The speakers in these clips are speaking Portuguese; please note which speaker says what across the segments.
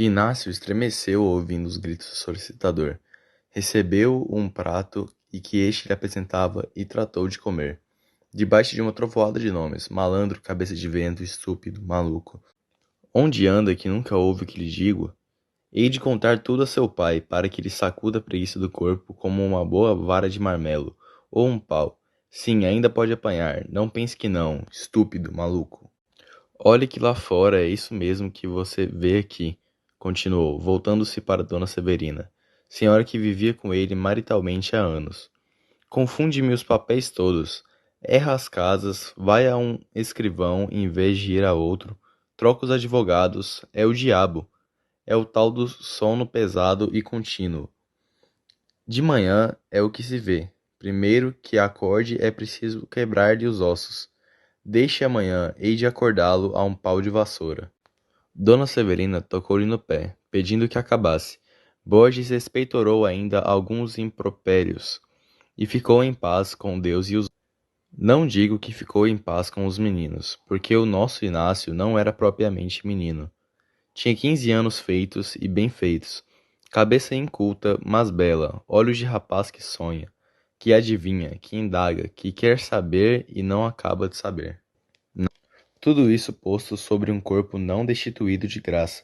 Speaker 1: Inácio estremeceu ouvindo os gritos do solicitador. Recebeu um prato e que este lhe apresentava e tratou de comer. Debaixo de uma trovoada de nomes, malandro, cabeça de vento, estúpido, maluco. Onde anda que nunca ouve o que lhe digo? Hei de contar tudo a seu pai, para que lhe sacuda a preguiça do corpo como uma boa vara de marmelo, ou um pau. Sim, ainda pode apanhar, não pense que não, estúpido, maluco. Olhe que lá fora é isso mesmo que você vê aqui, continuou, voltando-se para Dona Severina, senhora que vivia com ele maritalmente há anos. Confunde-me os papéis todos. Erra as casas, vai a um escrivão em vez de ir a outro, troca os advogados, é o diabo. É o tal do sono pesado e contínuo. De manhã é o que se vê. Primeiro que acorde é preciso quebrar-lhe os ossos. Deixe amanhã, hei de acordá-lo a um pau de vassoura. Dona Severina tocou-lhe no pé, pedindo que acabasse. Borges expeitorou ainda alguns impropérios e ficou em paz com Deus e os... Não digo que ficou em paz com os meninos, porque o nosso Inácio não era propriamente menino. Tinha 15 anos feitos e bem feitos, cabeça inculta, mas bela, olhos de rapaz que sonha, que adivinha, que indaga, que quer saber e não acaba de saber. Tudo isso posto sobre um corpo não destituído de graça,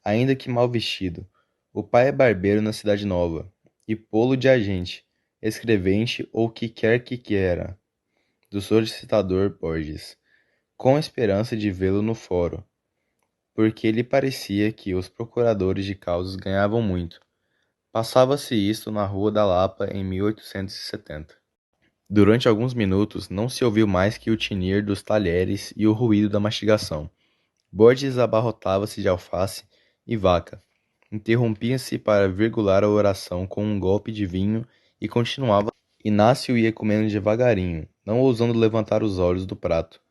Speaker 1: ainda que mal vestido. O pai é barbeiro na cidade nova, e pô-lo de agente, escrevente ou que quer que queira, do solicitador Borges, com esperança de vê-lo no fórum, porque lhe parecia que os procuradores de causas ganhavam muito. Passava-se isto na Rua da Lapa em 1870. Durante alguns minutos não se ouviu mais que o tinir dos talheres e o ruído da mastigação. Borges abarrotava-se de alface e vaca. Interrompia-se para virgular a oração com um golpe de vinho e continuava. Inácio ia comendo devagarinho, não ousando levantar os olhos do prato,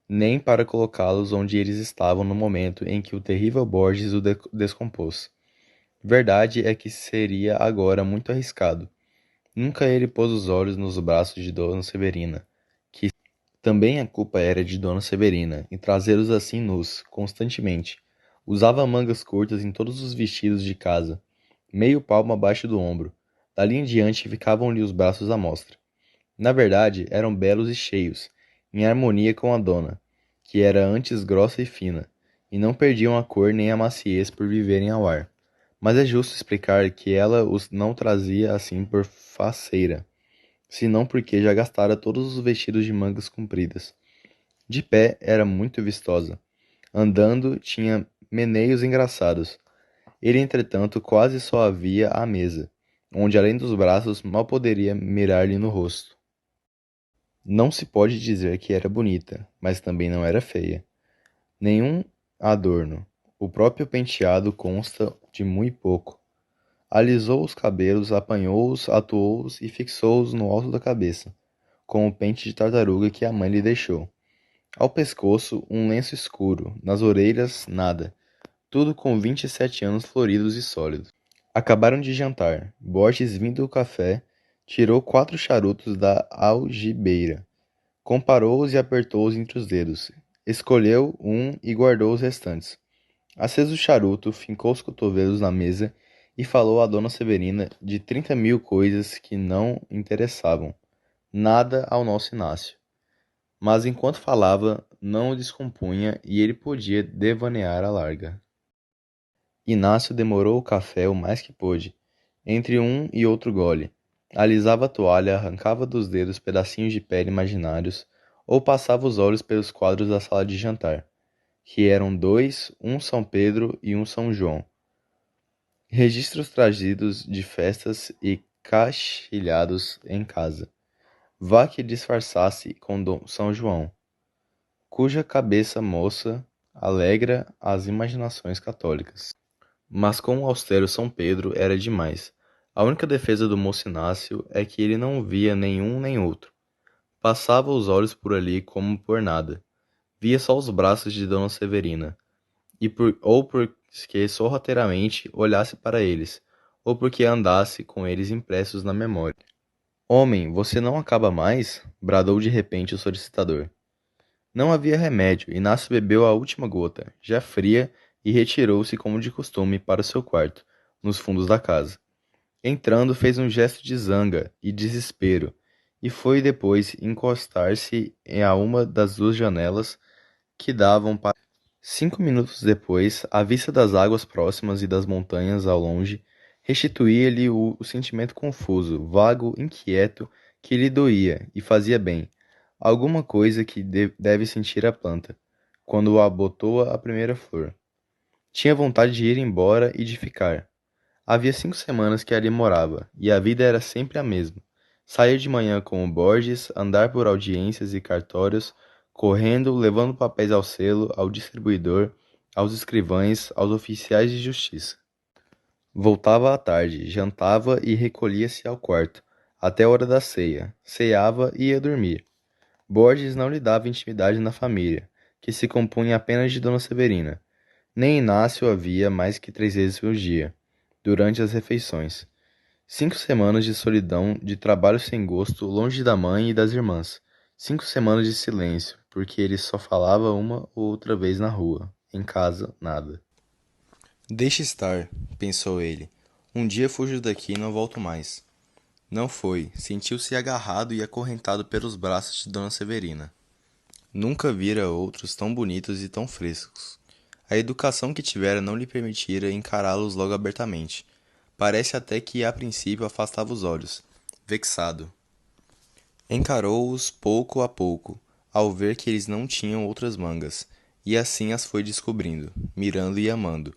Speaker 1: nem para colocá-los onde eles estavam no momento em que o terrível Borges o descompôs. Verdade é que seria agora muito arriscado. Nunca ele pôs os olhos nos braços de Dona Severina, que também a culpa era de Dona Severina, em trazê-los assim nus, constantemente. Usava mangas curtas em todos os vestidos de casa, meio palmo abaixo do ombro. Dali em diante ficavam-lhe os braços à mostra. Na verdade, eram belos e cheios, em harmonia com a dona, que era antes grossa e fina, e não perdiam a cor nem a maciez por viverem ao ar. Mas é justo explicar que ela os não trazia assim por faceira, senão porque já gastara todos os vestidos de mangas compridas. De pé era muito vistosa. Andando tinha meneios engraçados. Ele, entretanto, quase só a via à mesa, onde além dos braços mal poderia mirar-lhe no rosto. Não se pode dizer que era bonita, mas também não era feia. Nenhum adorno. O próprio penteado consta de muito pouco. Alisou os cabelos, apanhou-os, atuou-os e fixou-os no alto da cabeça, com o pente de tartaruga que a mãe lhe deixou. Ao pescoço, um lenço escuro, nas orelhas, nada. Tudo com 27 anos floridos e sólidos. Acabaram de jantar. Borges, vindo do café, tirou 4 charutos da algibeira. Comparou-os e apertou-os entre os dedos. Escolheu um e guardou os restantes. Aceso o charuto, fincou os cotovelos na mesa e falou a Dona Severina de 30.000 coisas que não interessavam nada ao nosso Inácio. Mas enquanto falava, não o descompunha e ele podia devanear à larga. Inácio demorou o café o mais que pôde, entre um e outro gole. Alisava a toalha, arrancava dos dedos pedacinhos de pele imaginários ou passava os olhos pelos quadros da sala de jantar, que eram 2, um São Pedro e um São João. Registros trazidos de festas e caixilhados em casa. Vá que disfarçasse com São João, cuja cabeça moça alegra as imaginações católicas. Mas com o austero São Pedro era demais. A única defesa do moço Inácio é que ele não via nenhum nem outro. Passava os olhos por ali como por nada. Via só os braços de Dona Severina, ou porque sorrateiramente olhasse para eles, ou porque andasse com eles impressos na memória. Homem, você não acaba mais? Bradou de repente o solicitador. Não havia remédio. Inácio bebeu a última gota, já fria, e retirou-se como de costume para o seu quarto, nos fundos da casa. Entrando, fez um gesto de zanga e desespero, e foi depois encostar-se a uma das duas janelas que davam para. 5 minutos depois, a vista das águas próximas e das montanhas ao longe restituía-lhe o sentimento confuso, vago, inquieto que lhe doía e fazia bem. Alguma coisa que deve sentir a planta, quando a botou a primeira flor. Tinha vontade de ir embora e de ficar. Havia 5 semanas que ali morava, e a vida era sempre a mesma. Sair de manhã com o Borges, andar por audiências e cartórios, correndo, levando papéis ao selo, ao distribuidor, aos escrivães, aos oficiais de justiça. Voltava à tarde, jantava e recolhia-se ao quarto, até a hora da ceia. Ceava e ia dormir. Borges não lhe dava intimidade na família, que se compunha apenas de Dona Severina. Nem Inácio a via mais que 3 vezes por dia, durante as refeições. 5 semanas de solidão, de trabalho sem gosto, longe da mãe e das irmãs. 5 semanas de silêncio, porque ele só falava uma ou outra vez na rua. Em casa, nada. Deixe estar, pensou ele. Um dia fujo daqui e não volto mais. Não foi. Sentiu-se agarrado e acorrentado pelos braços de Dona Severina. Nunca vira outros tão bonitos e tão frescos. A educação que tivera não lhe permitira encará-los logo abertamente. Parece até que a princípio afastava os olhos, vexado. Encarou-os pouco a pouco, ao ver que eles não tinham outras mangas, e assim as foi descobrindo, mirando e amando.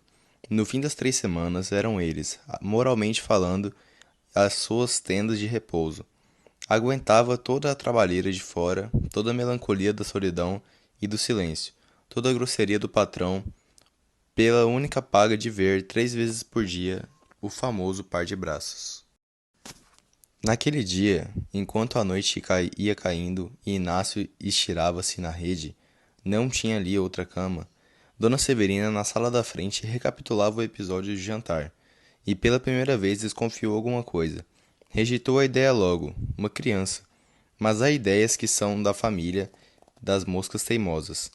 Speaker 1: No fim das 3 semanas eram eles, moralmente falando, as suas tendas de repouso. Aguentava toda a trabalheira de fora, toda a melancolia da solidão e do silêncio, toda a grosseria do patrão, pela única paga de ver 3 vezes por dia o famoso par de braços. Naquele dia, enquanto a noite ia caindo e Inácio estirava-se na rede, não tinha ali outra cama. Dona Severina, na sala da frente, recapitulava o episódio de jantar, e pela primeira vez desconfiou alguma coisa. Rejeitou a ideia logo, uma criança. Mas há ideias que são da família das moscas teimosas.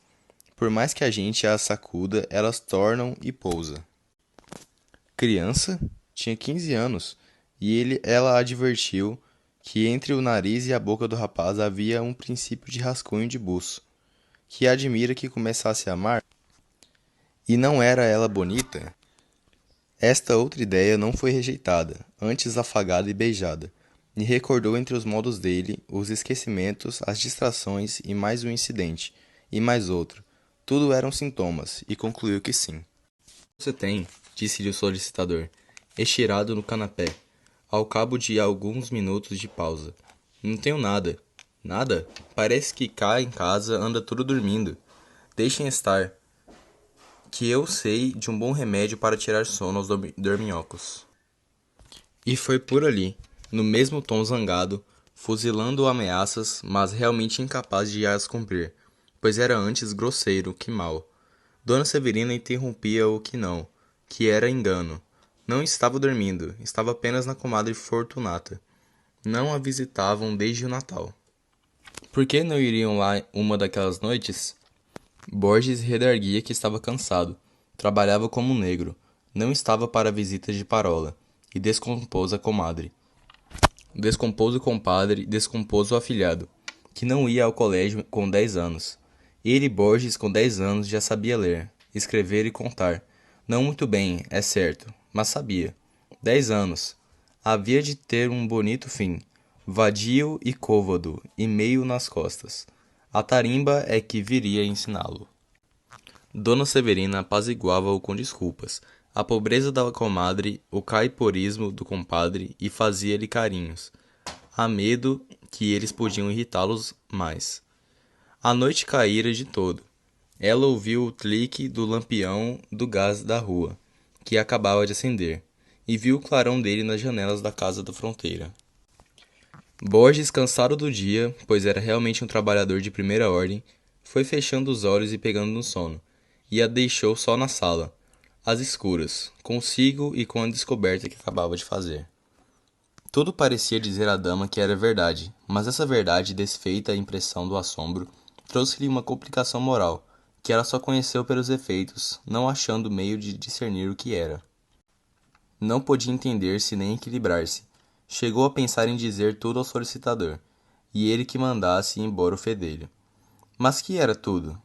Speaker 1: Por mais que a gente as sacuda, elas tornam e pousa. Criança? Tinha 15 anos, e ela advertiu que entre o nariz e a boca do rapaz havia um princípio de rascunho de buço. Que admira que começasse a amar? E não era ela bonita? Esta outra ideia não foi rejeitada, antes afagada e beijada, e recordou entre os modos dele os esquecimentos, as distrações e mais um incidente, e mais outro. Tudo eram sintomas, e concluiu que sim. Você tem, disse-lhe o solicitador, estirado no canapé, ao cabo de alguns minutos de pausa. Não tenho nada. Nada? Parece que cá em casa anda tudo dormindo. Deixem estar, que eu sei de um bom remédio para tirar sono aos dorminhocos. E foi por ali, no mesmo tom zangado, fuzilando ameaças, mas realmente incapaz de as cumprir, pois era antes grosseiro que mau. Dona Severina interrompia o que era engano. Não estava dormindo, estava apenas na comadre Fortunata. Não a visitavam desde o Natal. Por que não iriam lá uma daquelas noites? Borges redarguia que estava cansado. Trabalhava como um negro. Não estava para visitas de parola. E descompôs a comadre. Descompôs o compadre, descompôs o afilhado, que não ia ao colégio com 10 anos. Ele, Borges, com 10 anos, já sabia ler, escrever e contar. Não muito bem, é certo, mas sabia. 10 anos. Havia de ter um bonito fim, vadio e côvado, e meio nas costas. A tarimba é que viria ensiná-lo. Dona Severina apaziguava-o com desculpas, a pobreza da comadre, o caiporismo do compadre, e fazia-lhe carinhos, a medo que eles podiam irritá-los mais. A noite caíra de todo. Ela ouviu o clique do lampião do gás da rua, que acabava de acender, e viu o clarão dele nas janelas da casa da fronteira. Borges, cansado do dia, pois era realmente um trabalhador de primeira ordem, foi fechando os olhos e pegando no sono, e a deixou só na sala, às escuras, consigo e com a descoberta que acabava de fazer. Tudo parecia dizer à dama que era verdade, mas essa verdade, desfeita a impressão do assombro, trouxe-lhe uma complicação moral, que ela só conheceu pelos efeitos, não achando meio de discernir o que era. Não podia entender-se nem equilibrar-se. Chegou a pensar em dizer tudo ao solicitador, e ele que mandasse ir embora o fedelho. Mas que era tudo?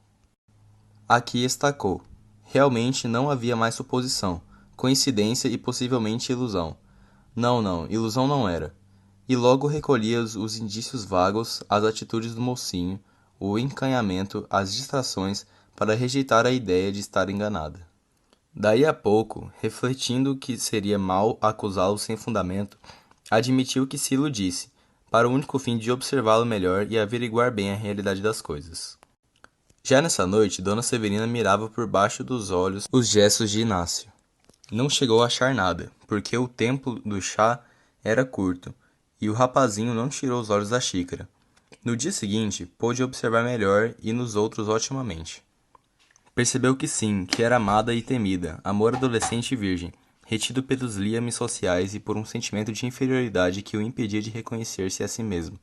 Speaker 1: Aqui estacou. Realmente não havia mais suposição, coincidência e possivelmente ilusão. Não, ilusão não era. E logo recolhia os indícios vagos, as atitudes do mocinho, o encanhamento, as distrações, para rejeitar a ideia de estar enganada. Daí a pouco, refletindo que seria mal acusá-lo sem fundamento, admitiu que se iludisse, para o único fim de observá-lo melhor e averiguar bem a realidade das coisas. Já nessa noite, Dona Severina mirava por baixo dos olhos os gestos de Inácio. Não chegou a achar nada, porque o tempo do chá era curto, e o rapazinho não tirou os olhos da xícara. No dia seguinte, pôde observar melhor e nos outros otimamente. Percebeu que sim, que era amada e temida, amor adolescente e virgem, retido pelos liames sociais e por um sentimento de inferioridade que o impedia de reconhecer-se a si mesmo.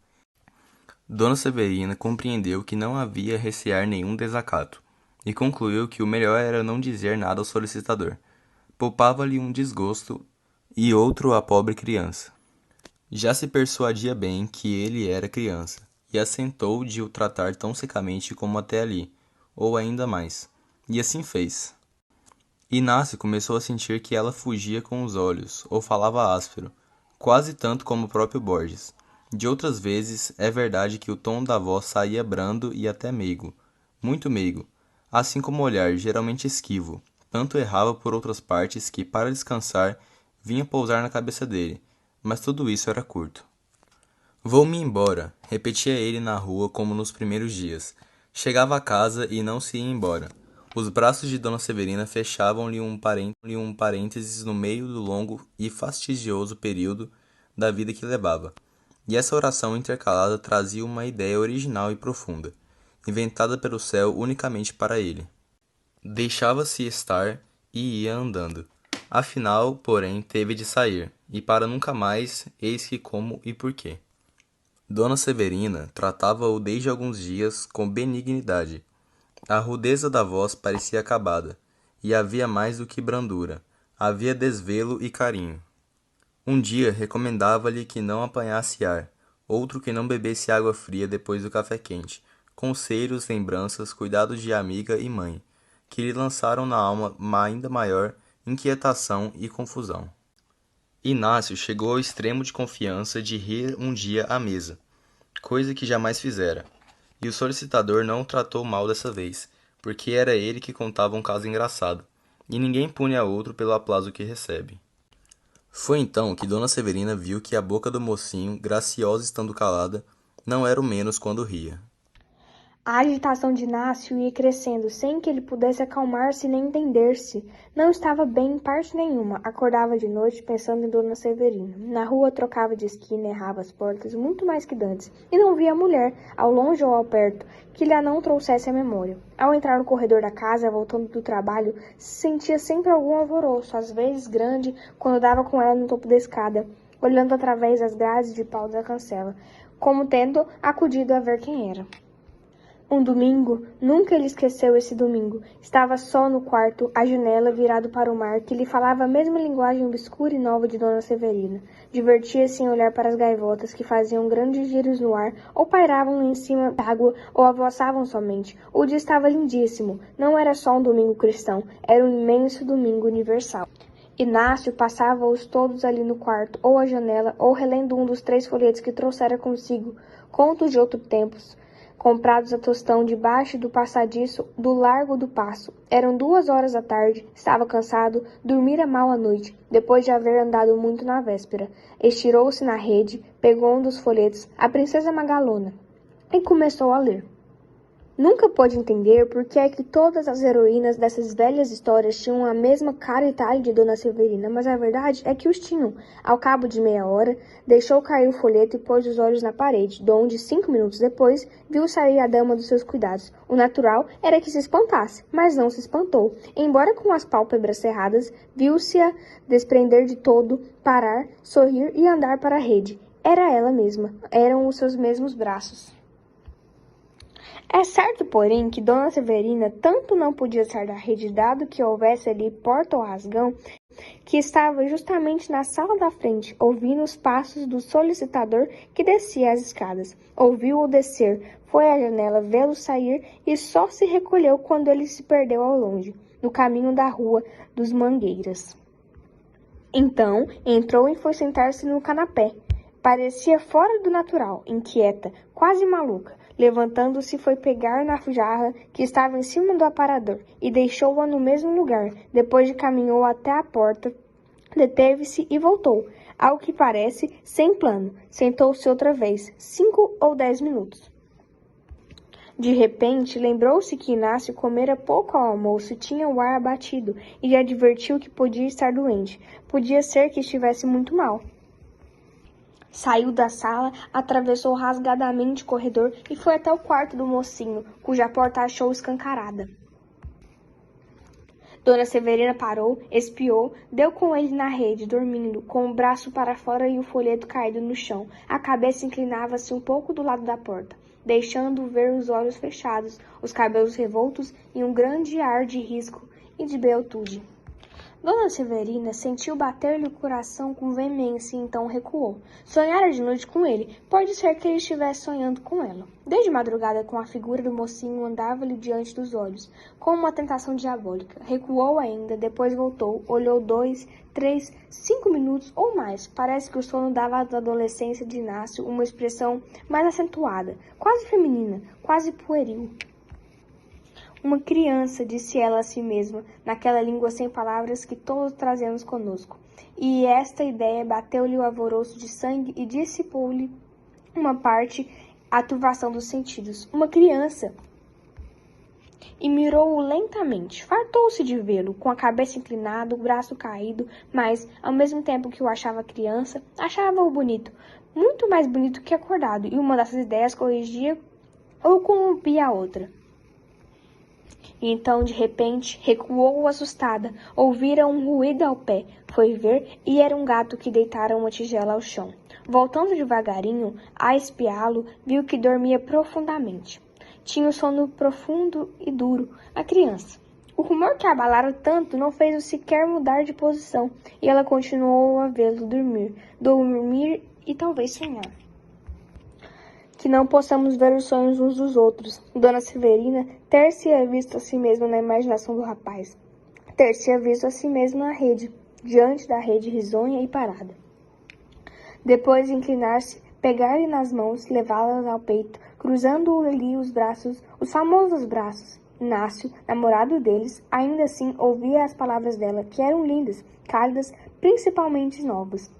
Speaker 1: Dona Severina compreendeu que não havia recear nenhum desacato, e concluiu que o melhor era não dizer nada ao solicitador. Poupava-lhe um desgosto e outro à pobre criança. Já se persuadia bem que ele era criança, e assentou de o tratar tão secamente como até ali, ou ainda mais. E assim fez. Inácio começou a sentir que ela fugia com os olhos, ou falava áspero, quase tanto como o próprio Borges. De outras vezes, é verdade que o tom da voz saía brando e até meigo, muito meigo, assim como o olhar, geralmente esquivo, tanto errava por outras partes que, para descansar, vinha pousar na cabeça dele, mas tudo isso era curto. Vou-me embora, repetia ele na rua como nos primeiros dias. Chegava a casa e não se ia embora. Os braços de Dona Severina fechavam-lhe um parênteses no meio do longo e fastidioso período da vida que levava. E essa oração intercalada trazia uma ideia original e profunda, inventada pelo céu unicamente para ele. Deixava-se estar e ia andando. Afinal, porém, teve de sair, e para nunca mais, eis que como e porquê. Dona Severina tratava-o desde alguns dias com benignidade. A rudeza da voz parecia acabada, e havia mais do que brandura, havia desvelo e carinho. Um dia recomendava-lhe que não apanhasse ar, outro que não bebesse água fria depois do café quente, conselhos, lembranças, cuidados de amiga e mãe, que lhe lançaram na alma uma ainda maior inquietação e confusão. Inácio chegou ao extremo de confiança de rir um dia à mesa, coisa que jamais fizera. E o solicitador não o tratou mal dessa vez, porque era ele que contava um caso engraçado, e ninguém pune a outro pelo aplauso que recebe. Foi então que Dona Severina viu que a boca do mocinho, graciosa estando calada, não era o menos quando ria.
Speaker 2: A agitação de Inácio ia crescendo, sem que ele pudesse acalmar-se nem entender-se. Não estava bem em parte nenhuma. Acordava de noite pensando em Dona Severina. Na rua trocava de esquina, errava as portas, muito mais que dantes. E não via a mulher, ao longe ou ao perto, que lhe não trouxesse à memória. Ao entrar no corredor da casa, voltando do trabalho, sentia sempre algum alvoroço, às vezes grande, quando dava com ela no topo da escada, olhando através das grades de pau da cancela, como tendo acudido a ver quem era. Um domingo, nunca ele esqueceu esse domingo. Estava só no quarto, a janela virado para o mar, que lhe falava a mesma linguagem obscura e nova de Dona Severina. Divertia-se em olhar para as gaivotas, que faziam grandes giros no ar, ou pairavam em cima d'água, ou avoaçavam somente. O dia estava lindíssimo. Não era só um domingo cristão, era um imenso domingo universal. Inácio passava-os todos ali no quarto, ou à janela, ou relendo um dos 3 folhetos que trouxera consigo, contos de outros tempos, comprados a tostão debaixo do passadiço do Largo do Paço. Eram 2 horas da tarde, estava cansado, dormira mal à noite, depois de haver andado muito na véspera. Estirou-se na rede, pegou um dos folhetos, A Princesa Magalona, e começou a ler. Nunca pôde entender por que é que todas as heroínas dessas velhas histórias tinham a mesma cara e talhe de Dona Severina, mas a verdade é que os tinham. Ao cabo de meia hora, deixou cair o folheto e pôs os olhos na parede, donde, 5 minutos depois, viu sair a dama dos seus cuidados. O natural era que se espantasse, mas não se espantou. Embora com as pálpebras cerradas, viu-se-a desprender de todo, parar, sorrir e andar para a rede. Era ela mesma, eram os seus mesmos braços. É certo, porém, que Dona Severina tanto não podia sair da rede, dado que houvesse ali porta ou rasgão, que estava justamente na sala da frente, ouvindo os passos do solicitador que descia as escadas. Ouviu-o descer, foi à janela vê-lo sair e só se recolheu quando ele se perdeu ao longe, no caminho da rua dos Mangueiras. Então, entrou e foi sentar-se no canapé. Parecia fora do natural, inquieta, quase maluca. Levantando-se, foi pegar na jarra que estava em cima do aparador e deixou-a no mesmo lugar. Depois caminhou até a porta, deteve-se e voltou. Ao que parece, sem plano. Sentou-se outra vez, 5 ou 10 minutos. De repente, lembrou-se que Inácio comera pouco ao almoço e tinha o ar abatido, e advertiu que podia estar doente. Podia ser que estivesse muito mal. Saiu da sala, atravessou rasgadamente o corredor e foi até o quarto do mocinho, cuja porta achou escancarada. Dona Severina parou, espiou, deu com ele na rede, dormindo, com o braço para fora e o folheto caído no chão. A cabeça inclinava-se um pouco do lado da porta, deixando ver os olhos fechados, os cabelos revoltos e um grande ar de risco e de beatude. Dona Severina sentiu bater-lhe o coração com veemência e então recuou. Sonhara de noite com ele. Pode ser que ele estivesse sonhando com ela. Desde madrugada, com a figura do mocinho andava-lhe diante dos olhos, com uma tentação diabólica. Recuou ainda, depois voltou, olhou 2, 3, 5 minutos ou mais. Parece que o sono dava à adolescência de Inácio uma expressão mais acentuada, quase feminina, quase pueril. Uma criança, disse ela a si mesma, naquela língua sem palavras que todos trazemos conosco. E esta ideia bateu-lhe o alvoroço de sangue e dissipou-lhe uma parte a turvação dos sentidos. Uma criança! E mirou-o lentamente. Fartou-se de vê-lo, com a cabeça inclinada, o braço caído, mas, ao mesmo tempo que o achava criança, achava-o bonito, muito mais bonito que acordado, e uma dessas ideias corrigia ou corrompia a outra. E então, de repente, recuou assustada. Ouvira um ruído ao pé. Foi ver e era um gato que deitara uma tigela ao chão. Voltando devagarinho a espiá-lo, viu que dormia profundamente. Tinha o sono profundo e duro, a criança. O rumor que a abalara tanto não fez-o sequer mudar de posição, e ela continuou a vê-lo dormir e talvez sonhar. Que não possamos ver os sonhos uns dos outros. Dona Severina ter-se-ia visto a si mesma na imaginação do rapaz. Ter-se-ia visto a si mesma na rede, diante da rede risonha e parada. Depois de inclinar-se, pegar-lhe nas mãos, levá-las ao peito, cruzando-lhe os braços, os famosos braços. Inácio, namorado deles, ainda assim ouvia as palavras dela, que eram lindas, cálidas, principalmente novas.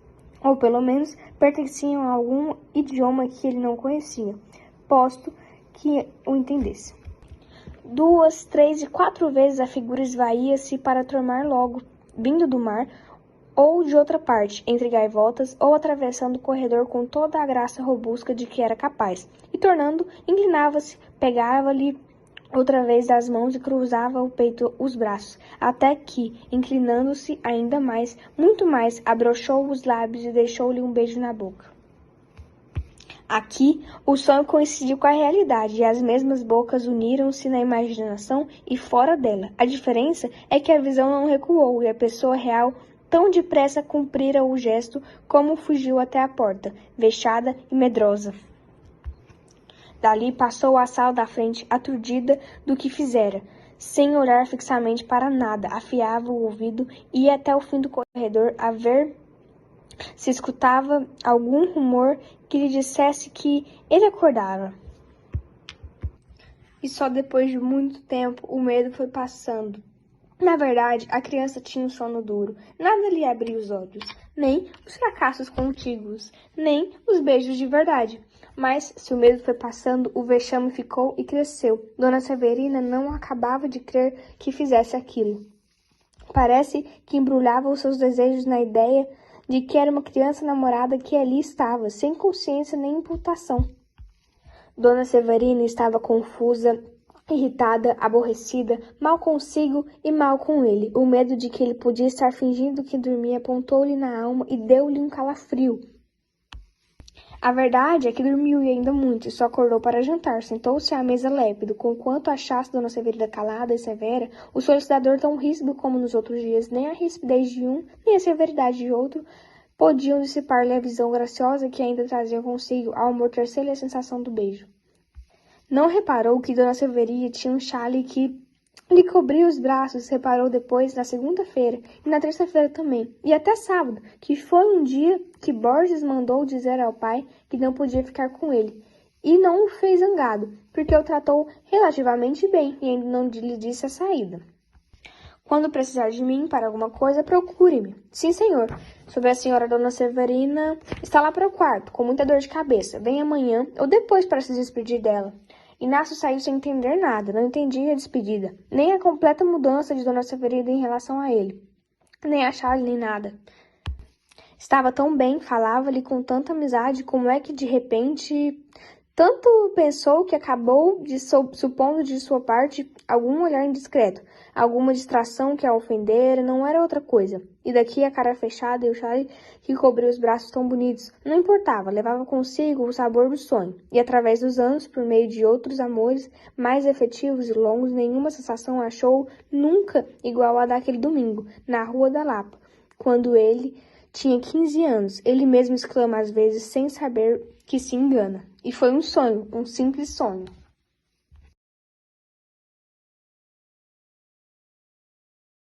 Speaker 2: Ou pelo menos pertenciam a algum idioma que ele não conhecia, posto que o entendesse. 2, 3 e 4 vezes a figura esvaía-se para tornar logo, vindo do mar, ou de outra parte, entre gaivotas, ou atravessando o corredor com toda a graça robusta de que era capaz, e tornando, inclinava-se, pegava-lhe outra vez das mãos e cruzava o peito os braços, até que, inclinando-se ainda mais, muito mais, abrochou os lábios e deixou-lhe um beijo na boca. Aqui, o sonho coincidiu com a realidade, e as mesmas bocas uniram-se na imaginação e fora dela. A diferença é que a visão não recuou, e a pessoa real tão depressa cumprira o gesto como fugiu até a porta, vexada e medrosa. Dali passou à sala da frente, aturdida do que fizera, sem olhar fixamente para nada, afiava o ouvido e ia até o fim do corredor a ver se escutava algum rumor que lhe dissesse que ele acordava. E só depois de muito tempo o medo foi passando. Na verdade, a criança tinha um sono duro. Nada lhe abria os olhos, nem os fracassos contíguos, nem os beijos de verdade. Mas, se o medo foi passando, o vexame ficou e cresceu. Dona Severina não acabava de crer que fizesse aquilo. Parece que embrulhava os seus desejos na ideia de que era uma criança namorada que ali estava, sem consciência nem imputação. Dona Severina estava confusa, irritada, aborrecida, mal consigo e mal com ele. O medo de que ele podia estar fingindo que dormia apontou-lhe na alma e deu-lhe um calafrio. A verdade é que dormiu e ainda muito, e só acordou para jantar. Sentou-se à mesa lépido, conquanto achasse Dona Severina calada e severa, o solicitador tão ríspido como nos outros dias, nem a rispidez de um, nem a severidade de outro, podiam dissipar-lhe a visão graciosa que ainda trazia consigo ao amortecer-lhe a sensação do beijo. Não reparou que Dona Severina tinha um chale que lhe cobria os braços, reparou depois na segunda-feira e na terça-feira também, e até sábado, que foi um dia que Borges mandou dizer ao pai que não podia ficar com ele, e não o fez zangado, porque o tratou relativamente bem e ainda não lhe disse a saída. Quando precisar de mim para alguma coisa, procure-me. Sim, senhor. Sobre a senhora Dona Severina, está lá para o quarto, com muita dor de cabeça. Vem amanhã ou depois para se despedir dela. Inácio saiu sem entender nada, não entendia a despedida, nem a completa mudança de Dona Severina em relação a ele, nem a Charlie, nem nada. Estava tão bem, falava-lhe com tanta amizade, como é que de repente tanto pensou que acabou supondo de sua parte algum olhar indiscreto, alguma distração que a ofendera, não era outra coisa. E daqui a cara fechada e o chale que cobria os braços tão bonitos, não importava, levava consigo o sabor do sonho. E através dos anos, por meio de outros amores mais efetivos e longos, nenhuma sensação achou nunca igual a daquele domingo, na Rua da Lapa, quando ele tinha 15 anos. Ele mesmo exclama às vezes sem saber que se engana. E foi um sonho, um simples sonho.